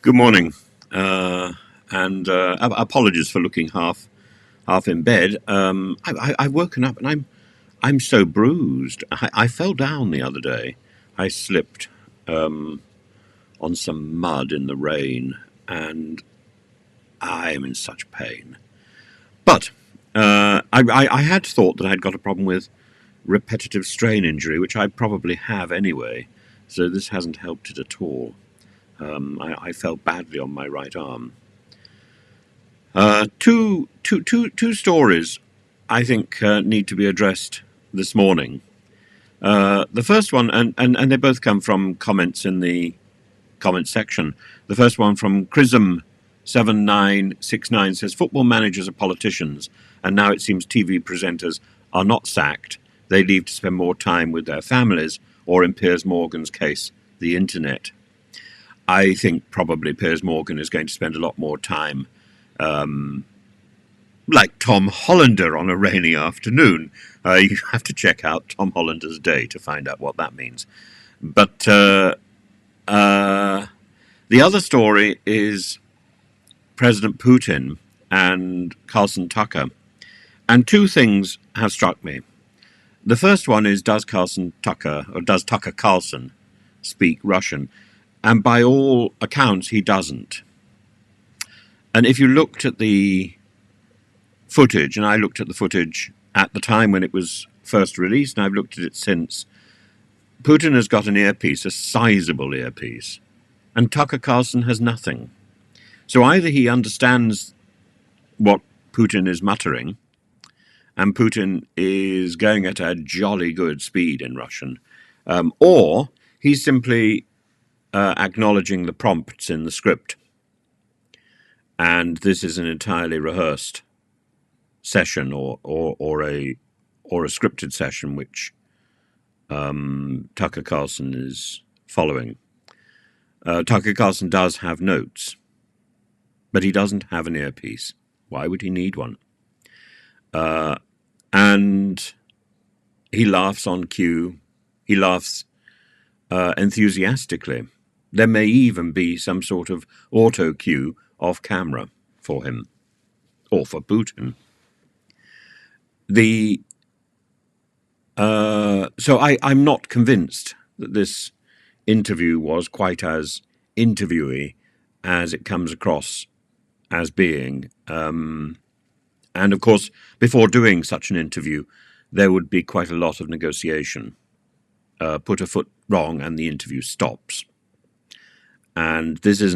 Good morning, and apologies for looking half in bed. I've woken up and I'm so bruised. I fell down the other day. I slipped on some mud in the rain, and I am in such pain. But I had thought that I'd got a problem with repetitive strain injury, which I probably have anyway. So this hasn't helped it at all. I felt badly on my right arm. Two stories I think need to be addressed this morning. The first one, and they both come from comments in the comment section. The first one from Chrism7969 says, football managers are politicians, and now it seems TV presenters are not sacked. They leave to spend more time with their families, or in Piers Morgan's case, the internet. I think probably Piers Morgan is going to spend a lot more time like Tom Hollander on a rainy afternoon. You have to check out Tom Hollander's day to find out what that means. But the other story is President Putin and Carlson Tucker. And two things have struck me. The first one is, does Tucker Carlson speak Russian? And by all accounts, he doesn't. And if you looked at the footage, and I looked at the footage at the time when it was first released, and I've looked at it since, Putin has got an earpiece, a sizable earpiece, and Tucker Carlson has nothing. So either he understands what Putin is muttering, and Putin is going at a jolly good speed in Russian, or he's simply acknowledging the prompts in the script. And this is an entirely rehearsed session or a scripted session which Tucker Carlson is following. Tucker Carlson does have notes, but he doesn't have an earpiece. Why would he need one? And he laughs on cue. He laughs enthusiastically. There may even be some sort of auto cue off camera for him, or for Putin. So I'm not convinced that this interview was quite as interviewee as it comes across as being. And of course, before doing such an interview, there would be quite a lot of negotiation. Put a foot wrong and the interview stops. And this is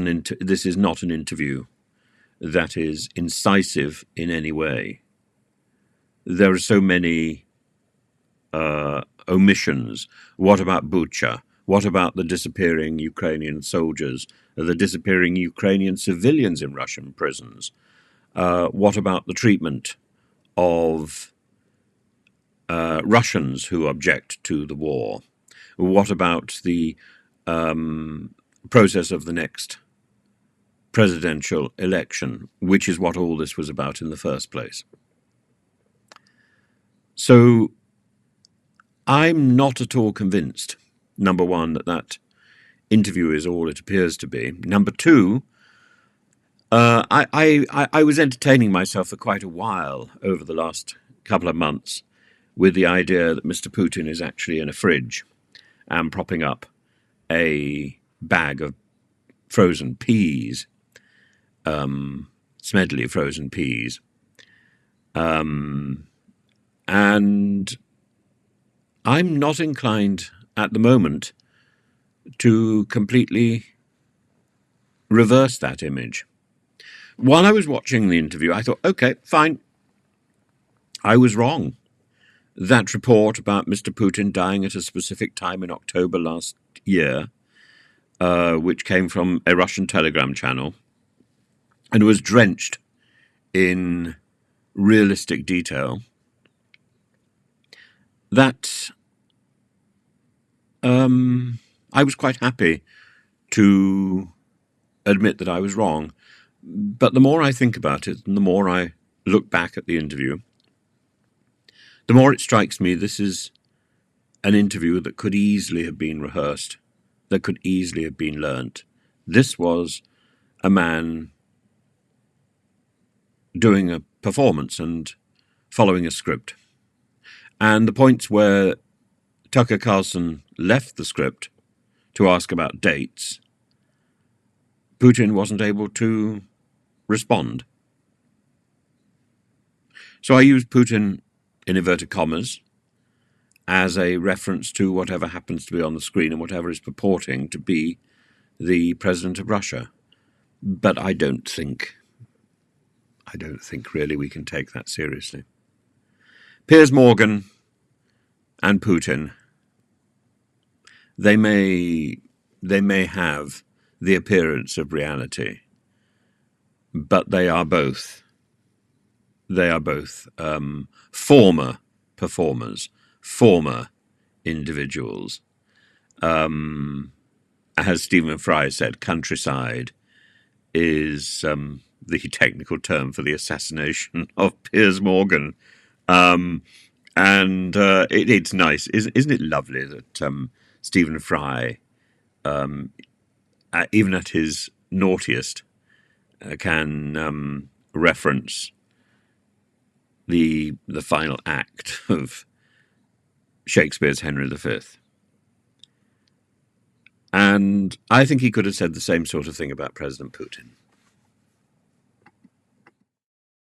not an interview that is incisive in any way. There are so many omissions. What about Bucha? What about the disappearing Ukrainian soldiers? The disappearing Ukrainian civilians in Russian prisons? What about the treatment of Russians who object to the war? What about the process of the next presidential election, which is what all this was about in the first place? So I'm not at all convinced, number one, that interview is all it appears to be. Number two, I was entertaining myself for quite a while over the last couple of months with the idea that Mr. Putin is actually in a fridge and propping up a bag of frozen peas, Smedley frozen peas. And I'm not inclined at the moment to completely reverse that image. While I was watching the interview, I thought, okay, fine, I was wrong. That report about Mr. Putin dying at a specific time in October last year, which came from a Russian telegram channel and was drenched in realistic detail, that I was quite happy to admit that I was wrong. But the more I think about it and the more I look back at the interview, the more it strikes me this is an interview that could easily have been rehearsed, that could easily have been learnt. This was a man doing a performance and following a script. And the points where Tucker Carlson left the script to ask about dates, Putin wasn't able to respond. So I used Putin, in inverted commas, as a reference to whatever happens to be on the screen and whatever is purporting to be the president of Russia. But I don't think really we can take that seriously. Piers Morgan and Putin, they may have the appearance of reality, but they are both former performers, former individuals. As Stephen Fry said, countryside is the technical term for the assassination of Piers Morgan. It's nice, isn't it lovely that Stephen Fry, even at his naughtiest, can reference the final act of Shakespeare's Henry V. And I think he could have said the same sort of thing about President Putin.